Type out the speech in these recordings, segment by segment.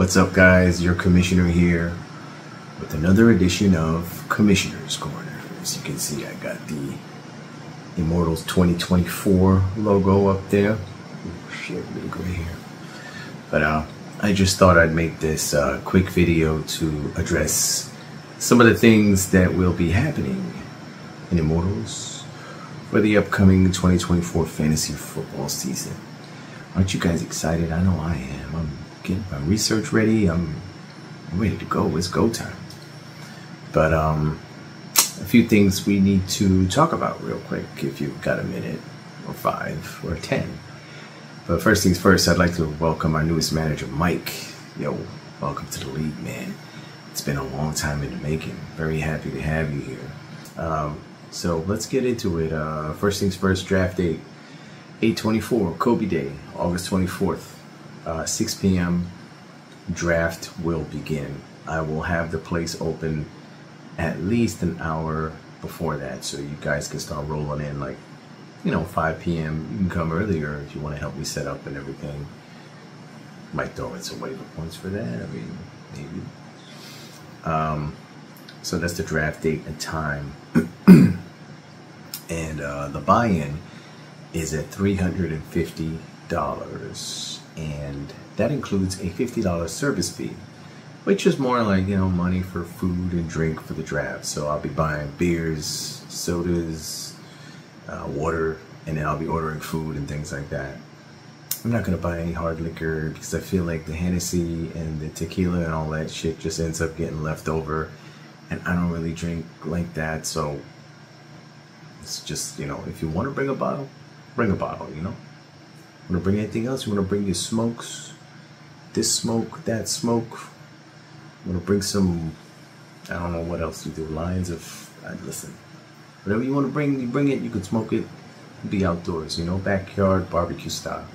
What's up, guys? Your commissioner here with another edition of Commissioner's Corner. As you can see, I got the Immortals 2024 logo up there. Oh, shit, really gray here. But I just thought I'd make this quick video to address some of the things that will be happening in Immortals for the upcoming 2024 fantasy football season. Aren't you guys excited? I know I am. I'm getting my research ready. I'm ready to go. It's go time. But a few things we need to talk about real quick, if you've got a minute or 5 or 10. But first things first, I'd like to welcome our newest manager, Mike. Yo, welcome to the league, man. It's been a long time in the making. Very happy to have you here. So let's get into it. First things first, draft date, 8/24, Kobe Day, August 24th, 6 p.m. Draft will begin. I will have the place open at least an hour before that, so you guys can start rolling in, like, 5 p.m. You can come earlier if you want to help me set up and everything. Might throw in some waiver points for that. I mean, maybe. So that's the draft date and time. And the buy-in is at $350, and that includes a $50 service fee, which is more like, money for food and drink for the draft. So I'll be buying beers, sodas, water, and then I'll be ordering food and things like that. I'm not going to buy any hard liquor because I feel like the Hennessy and the tequila and all that shit just ends up getting left over, and I don't really drink like that. So it's just, if you want to bring a bottle, bring a bottle, Want to bring anything else? You want to bring your smokes, this smoke, that smoke. You want to bring some, I don't know what else you do, lines of, listen, whatever you want to bring, you bring it, you can smoke it, be outdoors, backyard barbecue style.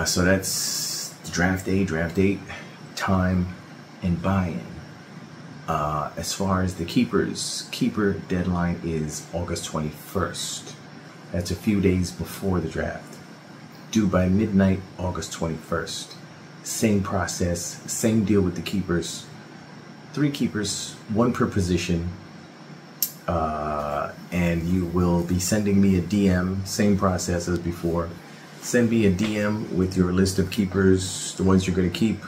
So that's the draft day, time, and buy-in. As far as the keeper deadline is August 21st. That's a few days before the draft. Due by midnight, August 21st. Same process, same deal with the keepers. 3 keepers, 1 per position. And you will be sending me a DM, same process as before. Send me a DM with your list of keepers, the ones you're going to keep,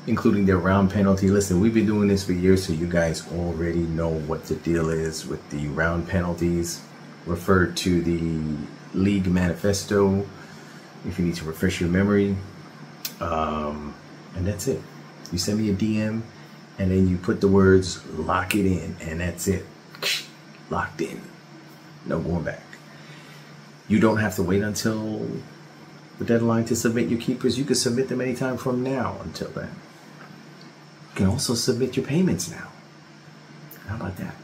including their round penalty. Listen, we've been doing this for years, so you guys already know what the deal is with the round penalties. Refer to the league manifesto if you need to refresh your memory. And that's it. You send me a DM, and then you put the words "lock it in," and that's it. Locked in. No going back. You don't have to wait until the deadline to submit your keepers. You can submit them anytime from now until then. You can also submit your payments now. How about that?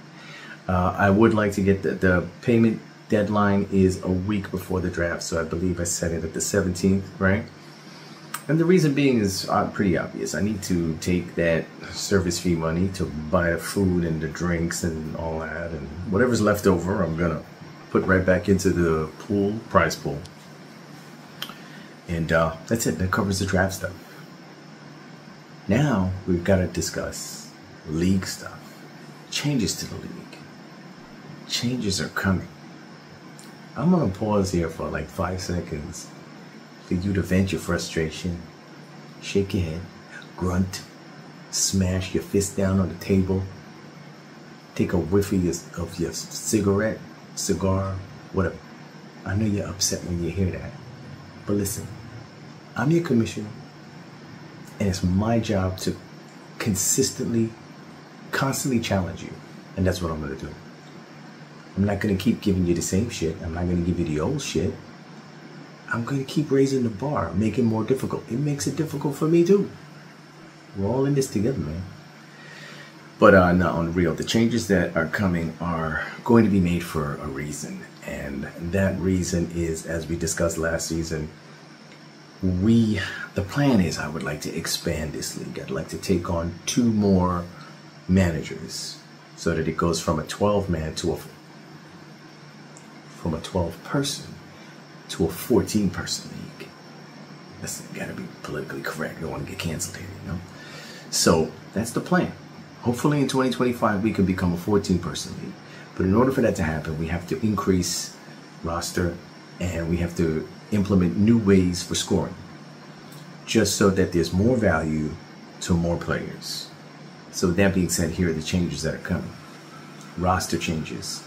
I would like to get the payment deadline is a week before the draft, so I believe I set it at the 17th, right? And the reason being is pretty obvious. I need to take that service fee money to buy the food and the drinks and all that, and whatever's left over, I'm gonna put right back into the pool, prize pool. And that's it. That covers the draft stuff. Now we've got to discuss league stuff. Changes to the league. Changes are coming. I'm gonna pause here for like 5 seconds for you to vent your frustration, shake your head, grunt, smash your fist down on the table, take a whiff of your cigarette, cigar, whatever. I know you're upset when you hear that, but listen, I'm your commissioner, and it's my job to constantly challenge you, and that's what I'm gonna do. I'm not gonna keep giving you the same shit. I'm not gonna give you the old shit. I'm gonna keep raising the bar, make it more difficult. It makes it difficult for me too. We're all in this together, man. But not on the real. The changes that are coming are going to be made for a reason, and that reason is, as we discussed last season, the plan is I would like to expand this league. I'd like to take on 2 more managers so that it goes from a 12-man to from a 12-person to a 14-person league. Listen, gotta be politically correct. Don't want to get canceled here, you know? So that's the plan. Hopefully in 2025, we can become a 14-person league. But in order for that to happen, we have to increase roster and we have to implement new ways for scoring, just so that there's more value to more players. So with that being said, here are the changes that are coming. Roster changes.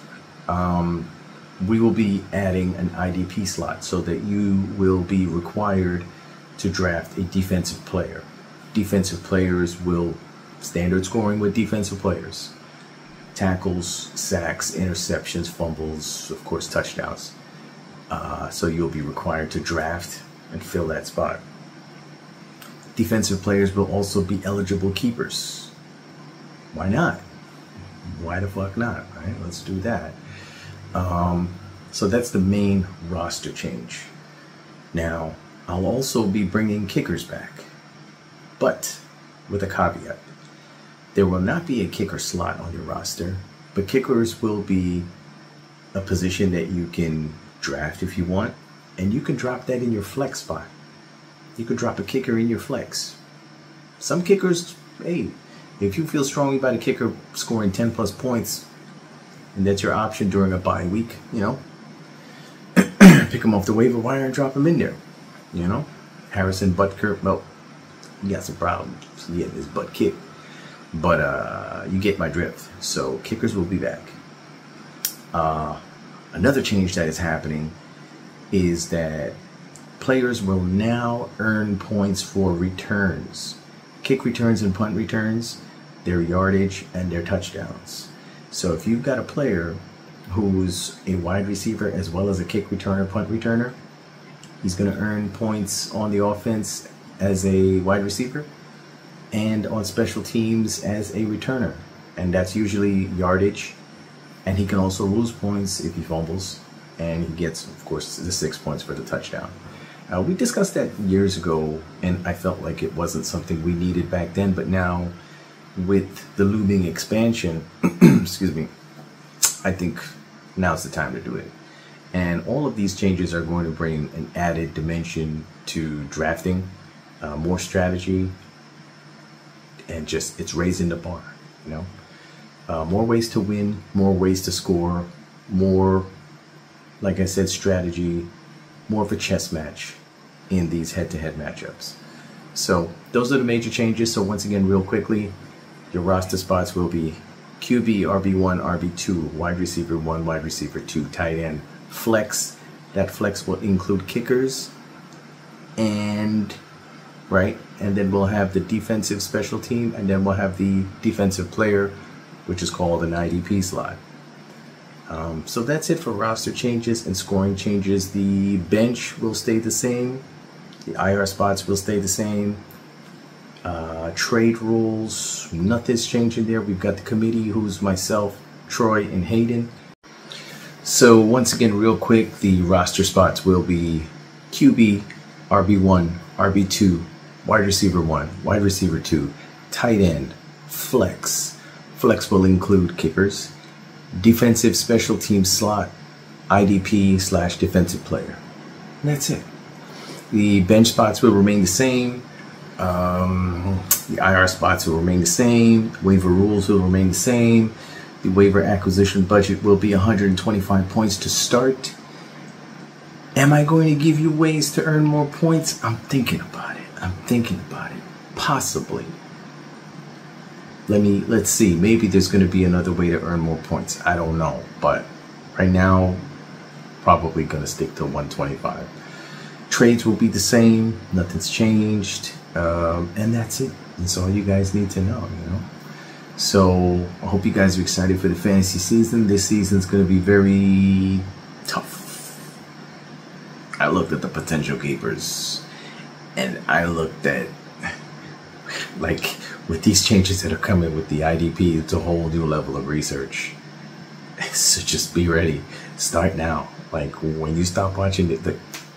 We will be adding an IDP slot so that you will be required to draft a defensive player. Defensive players will standard scoring with defensive players. Tackles, sacks, interceptions, fumbles, of course, touchdowns. So you'll be required to draft and fill that spot. Defensive players will also be eligible keepers. Why not? Why the fuck not, right? Let's do that. So that's the main roster change. Now, I'll also be bringing kickers back, but with a caveat. There will not be a kicker slot on your roster, but kickers will be a position that you can draft if you want, and you can drop that in your flex spot. You could drop a kicker in your flex. Some kickers, hey, if you feel strongly about a kicker scoring 10 plus points, and that's your option during a bye week, you know, pick them off the waiver wire and drop them in there, you know. Harrison Butker, well, he got some problems getting his butt kicked, but you get my drift. So kickers will be back. Another change that is happening is that players will now earn points for returns. Kick returns and punt returns, their yardage and their touchdowns. So if you've got a player who's a wide receiver as well as a kick returner, punt returner, he's going to earn points on the offense as a wide receiver and on special teams as a returner. And that's usually yardage. And he can also lose points if he fumbles. And he gets, of course, the 6 points for the touchdown. We discussed that years ago, and I felt like it wasn't something we needed back then. But now, with the looming expansion, excuse me, I think now's the time to do it. And all of these changes are going to bring an added dimension to drafting, more strategy, and just it's raising the bar, you know. More ways to win, more ways to score, more, like I said, strategy, more of a chess match in these head-to-head matchups. So those are the major changes. So once again, real quickly, your roster spots will be QB, RB1, RB2, wide receiver 1, wide receiver 2, tight end, flex. That flex will include kickers, and right, and then we'll have the defensive special team, and then we'll have the defensive player, which is called an IDP slot. So that's it for roster changes and scoring changes. The bench will stay the same. The IR spots will stay the same. Trade rules, nothing's changing there. We've got the committee, who's myself, Troy, and Hayden. So once again, real quick, the roster spots will be QB, RB1, RB2, wide receiver 1, wide receiver 2, tight end, flex. Flex will include kickers, defensive special team slot, IDP / defensive player. And that's it. The bench spots will remain the same. The IR spots will remain the same. Waiver rules will remain the same. The waiver acquisition budget will be 125 points to start. Am I going to give you ways to earn more points? I'm thinking about it. Possibly. Let's see. Maybe there's going to be another way to earn more points. I don't know. But right now, probably going to stick to 125. Trades will be the same. Nothing's changed. And that's it. That's all you guys need to know, you know. So I hope you guys are excited for the fantasy season. This season's going to be very tough. I looked at the potential keepers, and I looked at, like, with these changes that are coming with the IDP, it's a whole new level of research. So just be ready. Start now. Like, when you stop watching it,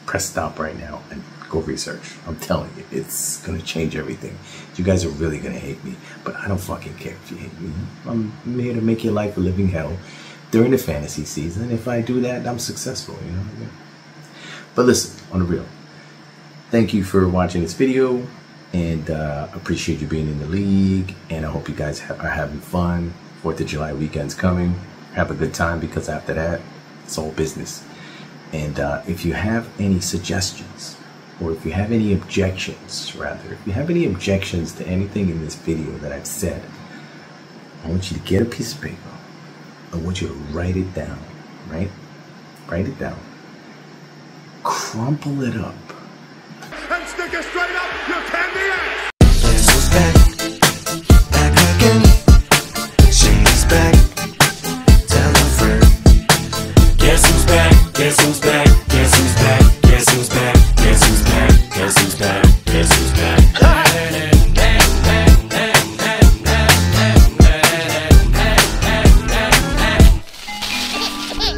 press stop right now and go research. I'm telling you, it's going to change everything. You guys are really going to hate me, but I don't fucking care if you hate me. I'm here to make your life a living hell during the fantasy season. If I do that, I'm successful, you know. But listen, on the real, thank you for watching this video, and appreciate you being in the league, and I hope you guys are having fun. 4th of July weekend's coming. Have a good time, because after that, it's all business. And if you have any suggestions, or if you have any objections, rather, if you have any objections to anything in this video that I've said, I want you to get a piece of paper. I want you to write it down, right? Write it down. Crumple it up. And stick it straight up your candy ass! Guess who's back? Back again. She's back. Tell a friend. Guess who's back? Guess who's back? Guess who's back? Guess who's back? Guess who's back? Guess who's back? Guess who's back?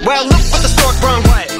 Well, look what the stork brung. What?